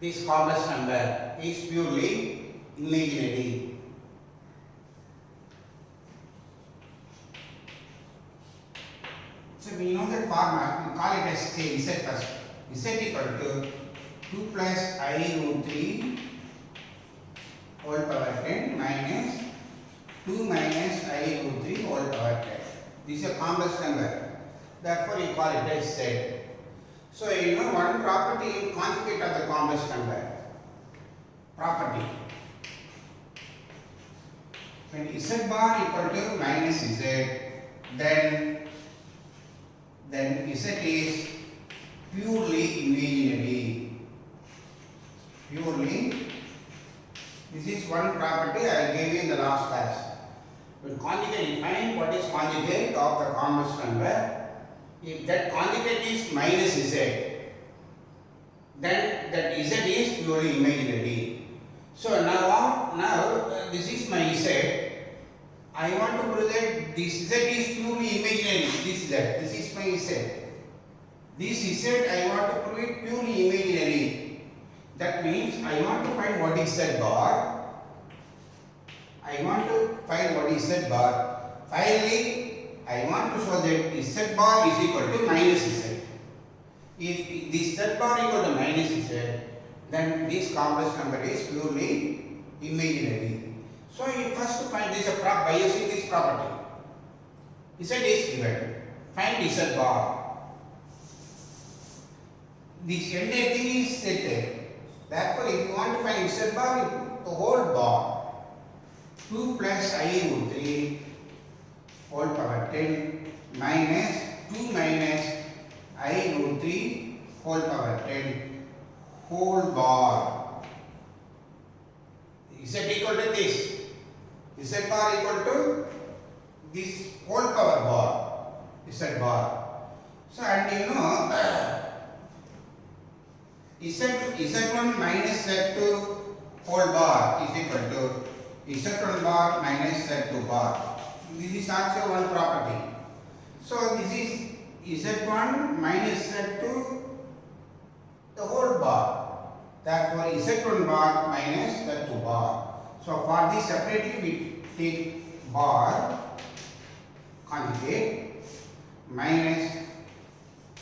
this complex number is purely imaginary. So we know that format, we call it as say Z first. Z equal to 2 plus I root 3 whole power 10 minus 2 minus I root 3 whole power 10. This is a complex number. Therefore, you call it as Z. So, you know one property in conjugate of the complex number. Property. When Z bar equal to minus Z, then Z is purely imaginary. Purely. This is one property I gave you in the last class. When conjugate, find what is conjugate of the complex number. If that conjugate is minus Z, then that Z is purely imaginary. So now this is my Z. I want to prove that this Z is purely imaginary. This is my Z. This Z I want to prove it purely imaginary. That means I want to find what is Z bar. I want to find what is Z bar. Finally, I want to show that Z bar is equal to minus Z. If this Z bar equal to minus Z, then this complex number is purely imaginary. So you first find this by using this property. Z is given. Find Z bar. This entire thing is set there. Therefore, if you want to find Z bar, you put the whole bar. 2 plus I root 3 whole power 10 minus 2 minus I root 3 whole power 10 whole bar. Z equal to this. Z bar equal to this whole power bar. Z bar. So, and you know Z1 minus Z2 whole bar is equal to Z1 bar minus Z2 bar. This is also one property. So this is Z1 minus Z2 the whole bar. Therefore Z1 bar minus Z2 bar. So for this separately we take bar conjugate minus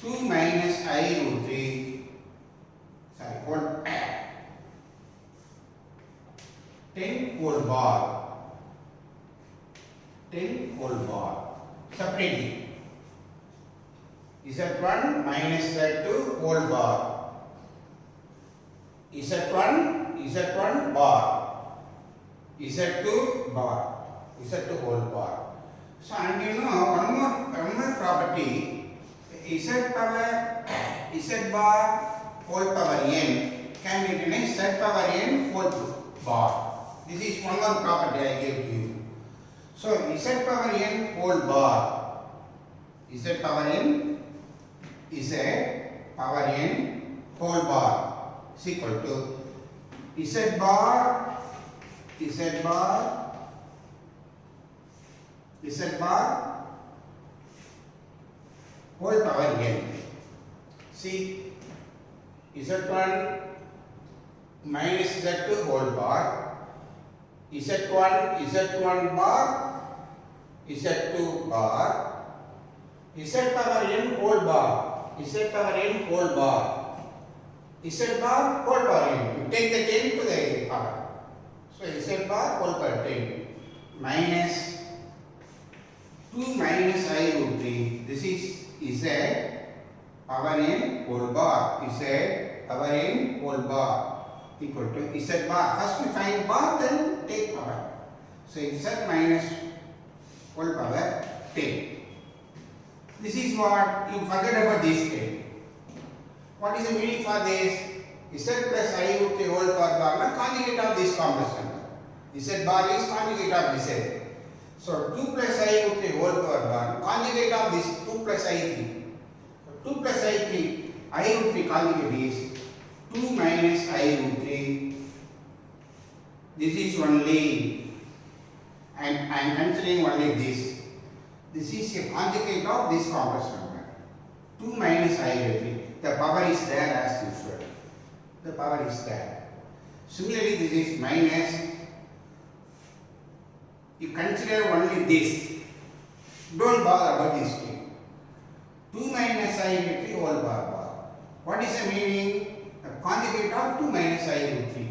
2 minus I root 3 whole 10 whole bar. 10 whole bar separately. Z1 minus Z2 whole bar. Z1 bar. Z2 bar. Z2 whole bar. So and you know one more property. Z bar whole power n can be written as Z power n whole bar. This is one more property I gave to you. So Z power n whole bar. Z power n whole bar is equal to Z bar whole power n. See, Z1 minus Z2 whole bar, Z1 bar, Z2 bar, Z power n whole bar, Z power n whole bar, Z bar whole power n. You take the 10 to the power. So Z bar whole power 10 minus 2 minus I root 3. This is Z power n whole bar. Z power n whole bar equal to Z bar. First we find bar, then take power. So Z minus whole power 10. This is what you forget about this 10. What is the meaning for this? Z plus I root 3 whole power bar, conjugate of this complex number. Z bar is conjugate of Z. So 2 plus I root 3 whole power bar, conjugate of this 2 plus I3. 2 plus I3, I root 3 conjugate is 2 minus I root 3. This is only, I am considering only this. This is a conjugate of this complex number. 2 minus I root 3. The power is there as usual. the power is there. Similarly, this is minus. You consider only this. Don't bother about this thing. 2 minus I root 3 whole bar. What is the meaning? The conjugate of 2 minus I root 3.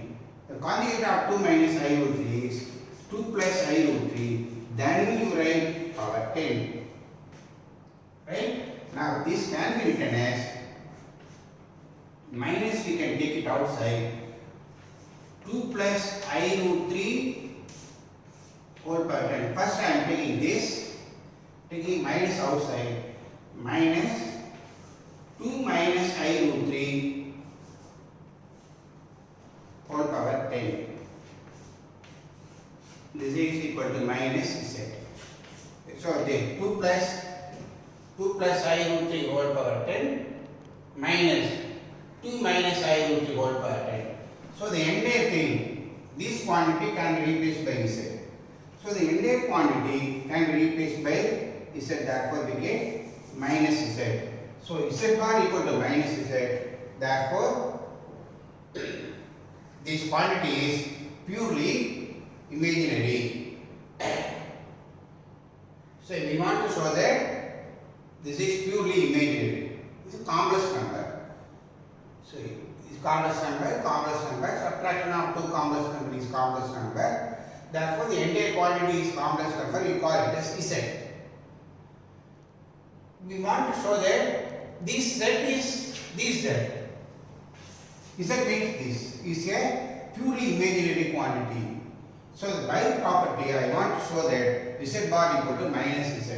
The conjugate of 2 minus I root 3 is 2 plus I root 3. Then you write power 10. Right? Now this can be written as minus, we can take it outside. 2 plus I root 3 whole power 10. First I am taking this, taking minus outside. Minus 2 minus I root 3 whole power 10. This is equal to minus z. So the 2 plus I root 3 whole power 10 minus 2 minus I root 3 whole power 10. So the entire thing, this quantity can be replaced by z. So the entire quantity can be replaced by z, therefore we get minus z. So z bar equal to minus z, therefore this quantity is purely imaginary. So we want to show that this is purely imaginary. It's a complex number. So it's complex number, subtraction of two complex number is complex number. Therefore the entire quantity is complex number, we call it as z. We want to show that this z is this z. Z means this is a purely imaginary quantity. So by property I want to show that z bar equal to minus z.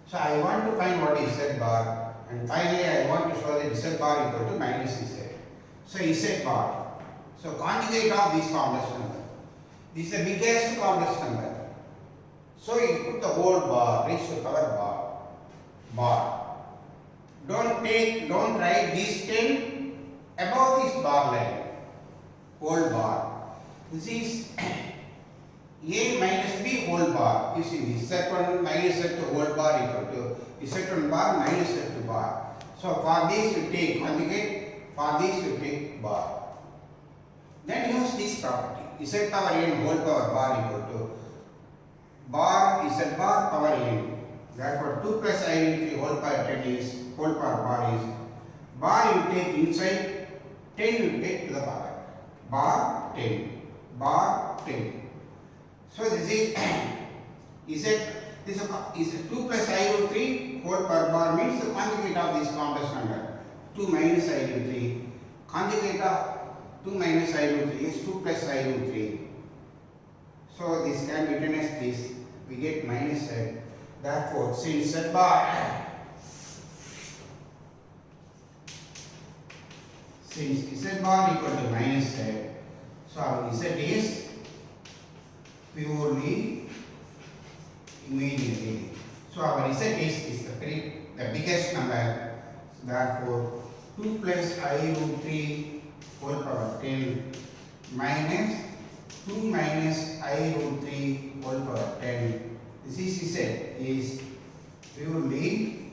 So I want to find what is z bar, and finally I want to show that z bar equal to minus z. So z bar. So conjugate of this complex number. This is the biggest complex number. So you put the whole bar, raised to power bar. Don't write these 10 above this bar line. Whole bar. This is a minus b whole bar. You see this z1 minus z2 whole bar equal to z1 bar minus z2 bar. So for this you take conjugate, for this you take bar. Then use this property. Z power n whole power bar equal to bar z bar power n. Therefore 2 plus I root 3 whole power 10 is whole power bar is bar you take inside, 10 you take to the power. Bar 10. Bar 10. So this is this is 2 plus I root 3 whole power bar means the conjugate of this complex number. 2 minus I root 3. Conjugate of 2 minus I root 3 is 2 plus I root 3. So this can be written as this. We get minus z. Therefore, since z bar equal to minus z, so our z is purely imaginary. So our z is the biggest number. Therefore, 2 plus I root 3 whole power 10 minus 2 minus I root 3 whole power 10. This is z is purely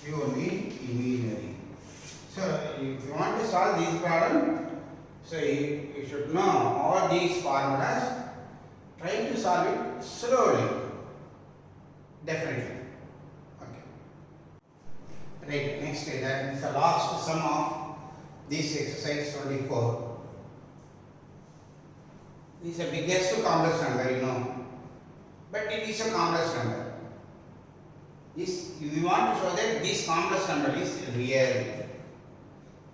imaginary. So if you want to solve this problem, so you should know all these formulas. Try to solve it slowly. Definitely. Okay. Right. Next, that is the last sum of this exercise 24. This is the biggest complex number, you know. But it is a complex number. We want to show that this complex number is real.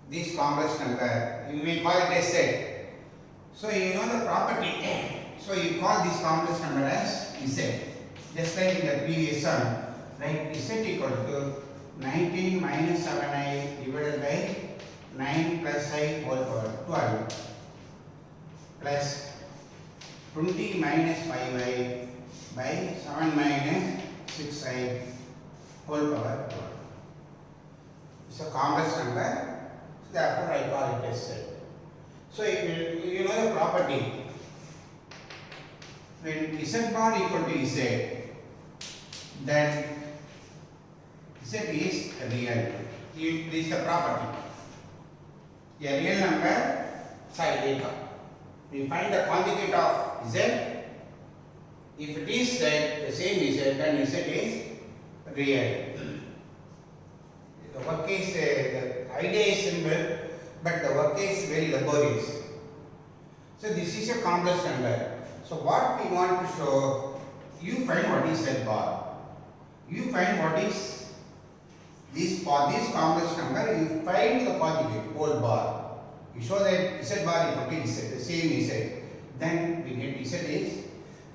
This complex number, you may call it a set. So you know the property. So you call this complex number as z. Just like in the previous sum, right? Z equal to 19 minus 7i divided by 9 plus I whole power 12 plus 20 minus 5i by 7 minus 6i whole power 12. It's a complex number, so therefore I call it as z. So you know the property. When z bar equal to z, then z is real. This is the property. a real number side eta. We find the conjugate of z. If it is z, the same is z, then z is real. The work is, the idea is simple, but the work is very laborious. So this is a complex number. So what we want to show, you find what is z bar. You find what is this, for this complex number, you find the conjugate, whole bar. You show that z bar equal to z, the same z. Then we get z is.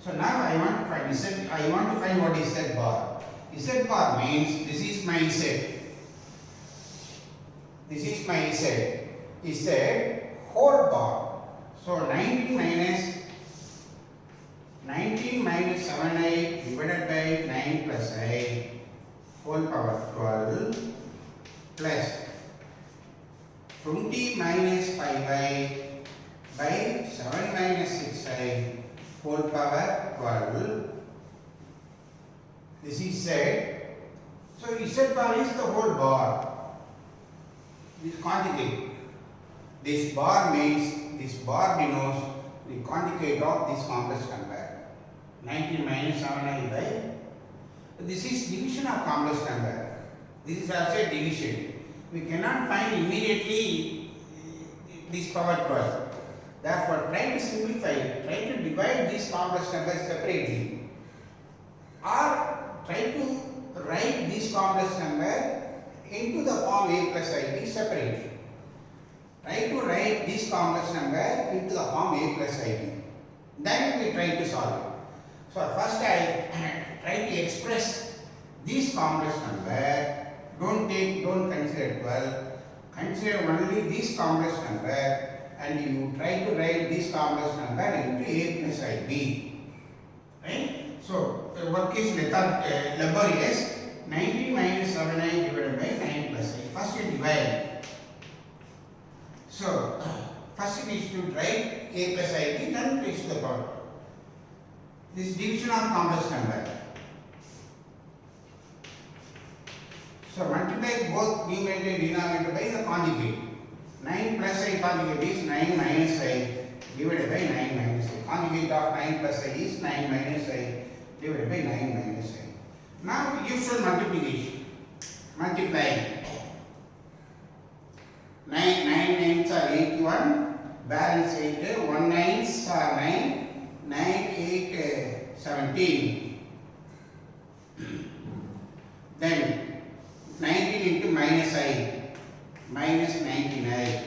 So now I want to find z, I want to find what is z bar. Z bar means this is my z. This is my z. Z whole bar. So 19 minus 7i divided by 9 plus I whole power 12 plus 20 minus 5i by 7 minus 6i whole power 12. This is z. So z bar is the whole bar. This conjugate. This bar means, this bar denotes the conjugate of this complex number. 19 minus 7i by. This is division of complex number. This is also a division. We cannot find immediately this power 12. Therefore, try to simplify, try to divide these complex numbers separately. Or try to write this complex number into the form a plus ib separately. Try to write this complex number into the form a plus ib. Then we try to solve it. So first I try to express this complex number. Don't consider 12. Consider only this complex number, and you try to write this complex number into a plus ib. Right? So the work is laborious. 19 minus 7i divided by 9 plus i. First you divide. So first it is to write a plus ib, then raise to the power. This division of complex number. So multiply both numerator and denominator by the conjugate. 9 plus I conjugate is 9 minus I divided by 9 minus I. Conjugate of 9 plus I is 9 minus I divided by 9 minus I. Now usual multiplication. Multiply. 9 nines are 81. Balance 8. 1 nines are 9. 9 8 17. Then 19 into minus I. Minus 19i.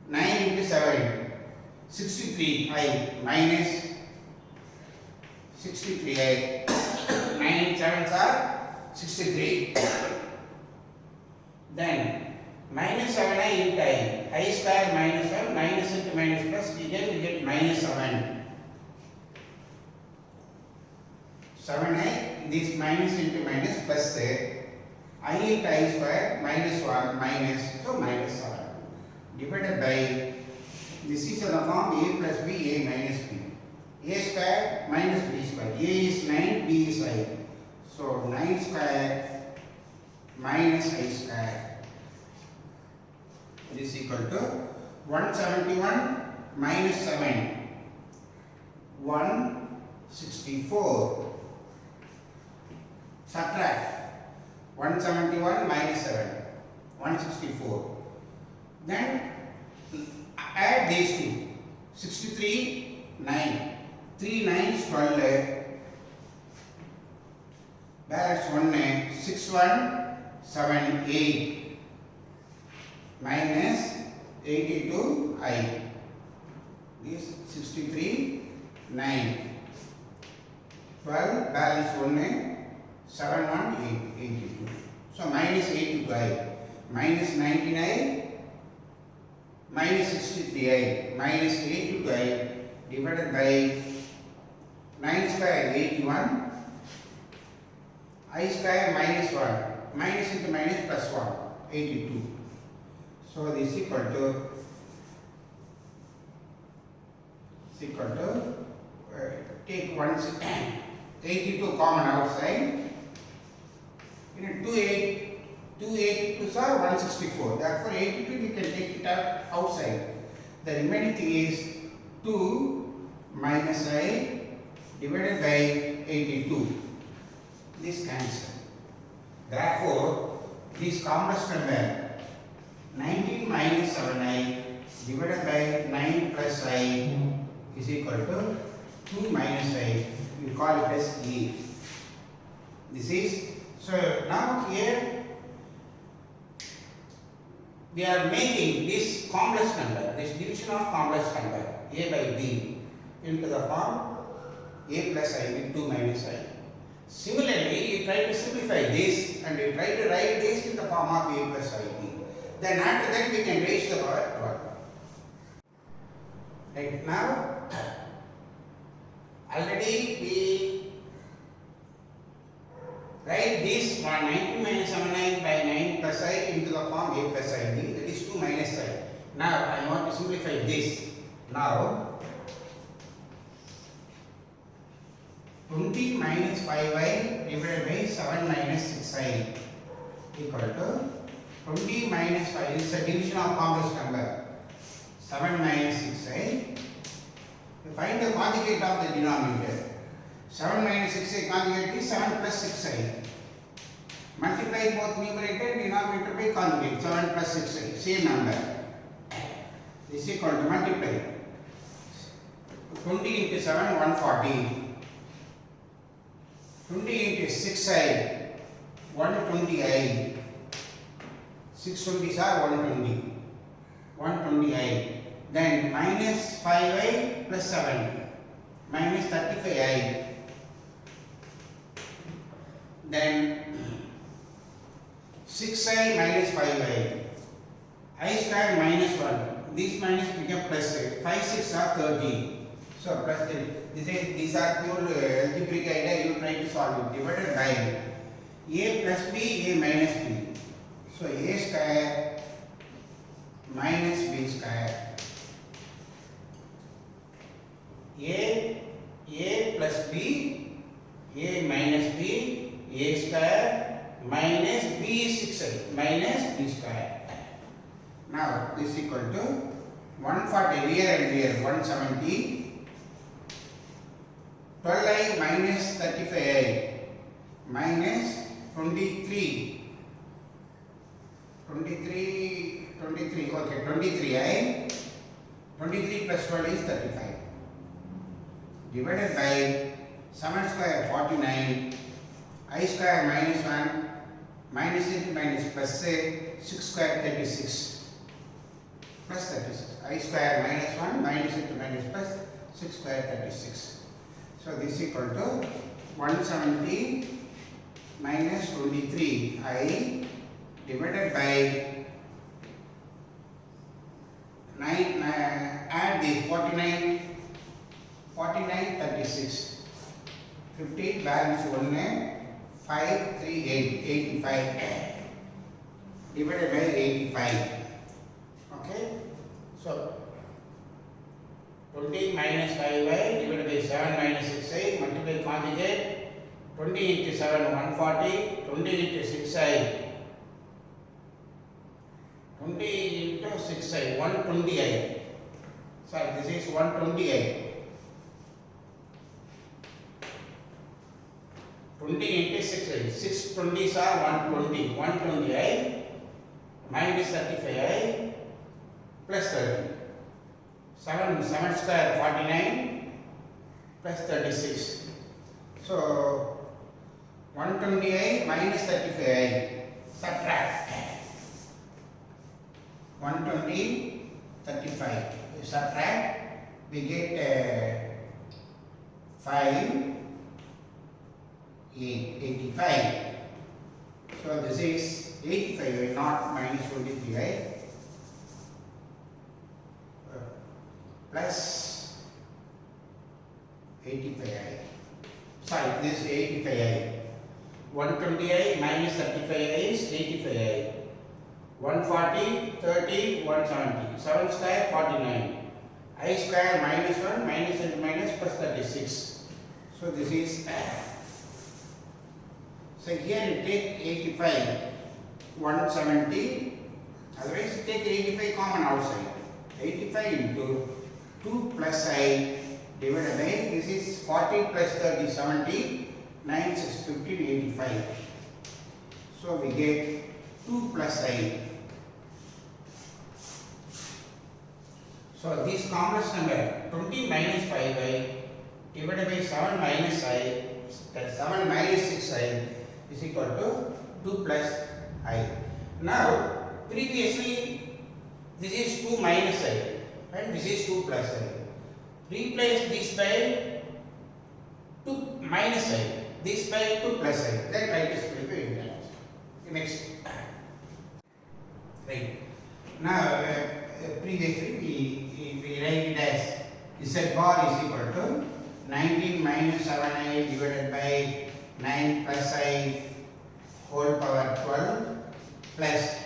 9 into 7. 63i. Minus 63i. 9 sevens are 63. Then minus 7i into I square minus 1, minus into minus plus, again we get minus 7. 7i, this minus into minus plus I into I square minus 1 minus, so minus 7. Divided by, this is in the form a plus b, a minus b. A square minus b square. A is 9, b is I. So 9 square minus I square. This is equal to 171 minus 7. 164. Subtract 171 minus 7. 164. Then add these two. 63, 9. 3 9s 12. Balance 1 6 1 7 8 minus 82 I. This 63 9. 12 balance 1 7 1 8 82. So minus 82 I. Minus 19 I. Minus 63 I. Minus 82 I divided by 9 square 81. I square minus 1. Minus into minus plus 1. 82. So this is equal to take 82 common outside. 2 8 2 82s are 164. Therefore, 82 we can take it out outside. The remaining thing is 2 minus I divided by 82. This cancel. Therefore, this complex number 19 minus 7I divided by 9 plus I is equal to 2 minus I. We call it as E. This is, so now here we are making this complex number, this division of complex number A by B into the form A plus I with 2 minus I. Similarly, you try to simplify this and you try to write this in the form of A plus IB. Then after that we can raise the power 12. Right now, already we write this 19 minus 7I by 9 plus I into the form A plus IB, that is 2 minus I. Now I want to simplify this. Now 20 minus 5I divided by 7 minus 6I equal to 20 minus 5 is a division of complex number. 7 minus 6I. You find the conjugate of the denominator. 7 minus 6I conjugate is 7 plus 6I. Multiply both numerator and denominator by conjugate. 7 plus 6I. Same number. This is equal to multiply. 20 into 7, 140. 20 into 6I, 120I. 6 20s are 120. 120I. Then minus 5I plus 7. Minus 35I. Then 6I minus 5I. I square minus 1. This minus become plus 5 6 are 30. So plus these are pure algebraic idea, you try to solve it. Divided by A plus B, A minus B. So A square minus B square. A plus B, A minus B, A square minus B 6I minus B square. Now this is equal to 140 here and here 170. 12I minus 35I minus 23. 23, okay, 23I. 23 plus 12 is 35. Divided by 7 square 49. I square minus 1. Minus into minus plus 6 square 36. Plus 36. I square minus 1. Minus into minus plus 6 square 36. So this is equal to 170 minus 23I divided by 9, add this 49, 36. 15 balance 1, 5, 3, 8, 85 divided by 85. Okay, so 20 minus 5I divided by 7 minus 6I, multiply conjugate, 20 into 7, 140, 20 into 6I, 20 into 6I, 120I. Sorry, this is 120I. 20 into 6I, 6 20s are 120, 120I minus 35I plus 30. 7 square 49 plus 36. So 120I minus 35I. Subtract. 120, 35. You subtract, we get 5, 85. So this is 85, not minus 23I. Plus 85I. Sorry, this is 85I. 120I minus 35I is 85I. 140, 30, 170. 7 square 49. I square minus 1 minus and minus plus 36. So this is, so here you take 85. 170. Otherwise, take 85 common outside. 85 into 2 plus I divided by, this is 40 plus 30, 70. 9, 6, 15, 85. So we get 2 plus I. So this complex number 20 minus 5I divided by 7 minus I, that 7 minus 6I is equal to 2 plus I. Now previously this is 2 minus I and this is 2 plus I. Replace this by 2 minus I, this by 2 plus I. Then try to split the intervals. Next. Right. Now previously we write it as Z bar is equal to 19 minus 7I divided by 9 plus I whole power 12 plus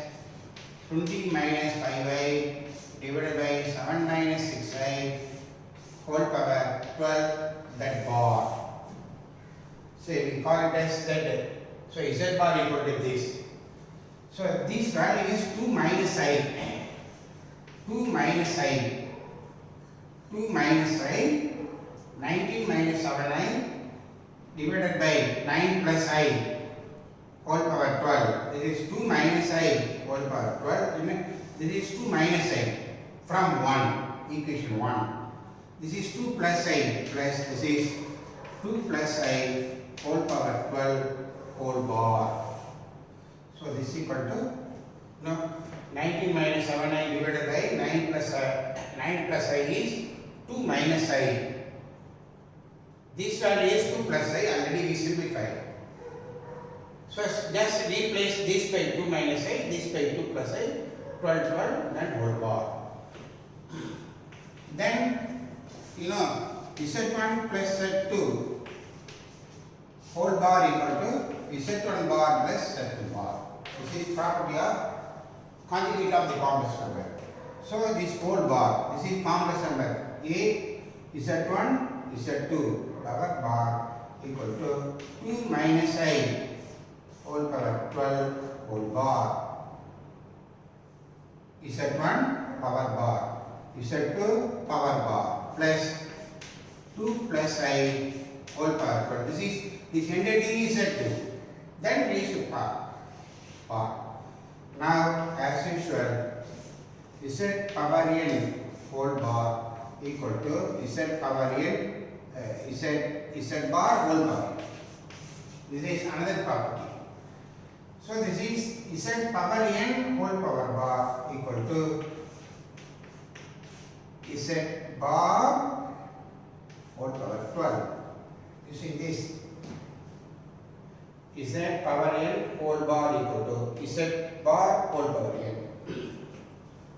20 minus 5I divided by 7 minus 6I whole power 12, that bar. So we call it as Z. So Z bar equal to this. So this value is 2 minus I. 2 minus I. 2 minus I. 19 minus 7I divided by 9 plus I whole power 12. This is 2 minus I whole power 12. This is 2 minus I from 1, equation 1. This is 2 plus I plus this is 2 plus I whole power 12 whole bar. So this is equal to 19 minus 7I divided by 9 plus I is 2 minus I. This value is 2 plus I, already we simplified. So just replace this by 2 minus I, this by 2 plus I, 12, 12, then whole bar. Then, Z1 plus Z2 whole bar equal to Z1 bar plus Z2 bar. This is property of conjugate of the complex number. So this whole bar, this is complex number A, Z1, Z2 power bar equal to 2 minus I whole power 12 whole bar. Z1 power bar, Z2 power bar plus 2 plus I whole power 12. This entity is Z2. Then reach to power. Now as usual, Z power n whole bar equal to Z power n Z bar whole bar. This is another property. So this is Z power n whole power bar equal to Z bar whole power 12. You see this Z power n whole bar equal to Z bar whole power n.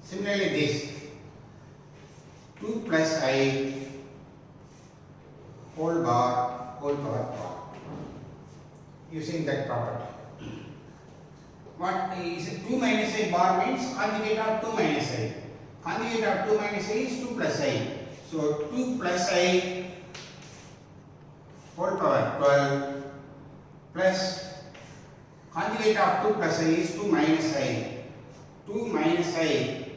Similarly this 2 plus I whole bar whole power bar, using that property. What is 2 minus I bar means conjugate of 2 minus I. Conjugate of 2 minus I is 2 plus I. So 2 plus I whole power 12 plus conjugate of 2 plus I is 2 minus I. 2 minus I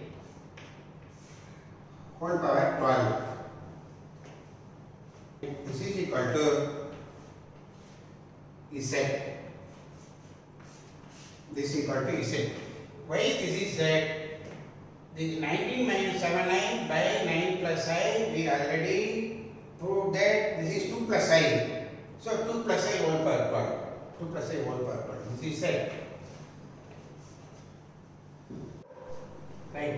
whole power 12. This is equal to Z. This is equal to Z. Why this is Z? The 19 minus 7I by 9 plus I, we already proved that this is 2 plus I. So 2 plus I whole power 12. 2 plus I whole power 12. This is Z. Right.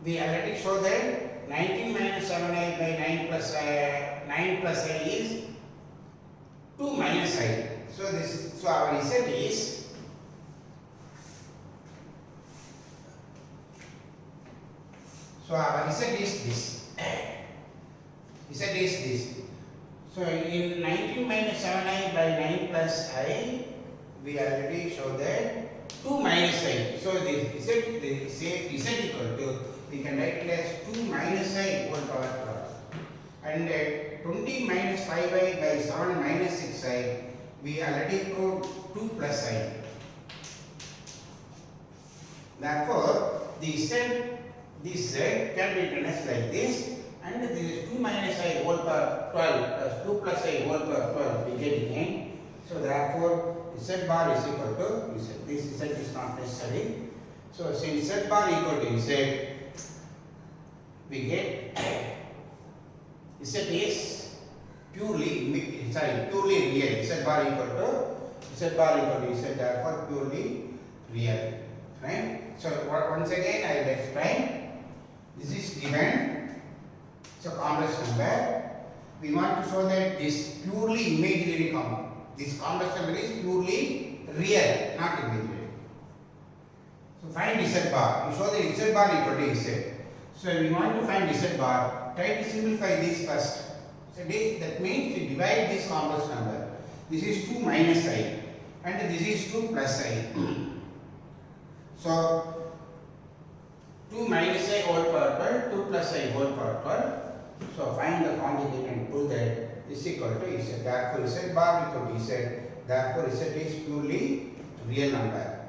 We already showed that 19 minus 7I by 9 plus I is 2 minus I. So our Z is this. Z is this. So in 19 minus 7I by 9 plus I, we already showed that 2 minus I. So this Z equal to, we can write it as 2 minus I whole power 12. And 20 minus 5I by 7 minus 6I, we already proved 2 plus I. Therefore, this z can be written as like this, and this is 2 minus I whole power 12 plus 2 plus I whole power 12 we get again. So therefore, z bar is equal to z. This z is not necessary. So since z bar equal to z, we get z is purely real. Z bar equal to z, therefore purely real. Right? So once again I will explain. This is given. So complex number. We want to show that this purely imaginary this complex number is purely real, not imaginary. So find z bar. You show that z bar equal to z. So we want to find z bar. Try to simplify this first. So that means to divide this complex number. This is 2 minus I and this is 2 plus I. So 2 minus I whole power 12, 2 plus I whole power 12. So find the conjugate and prove that this is equal to z. Therefore z bar equal to z. Therefore z is purely real number.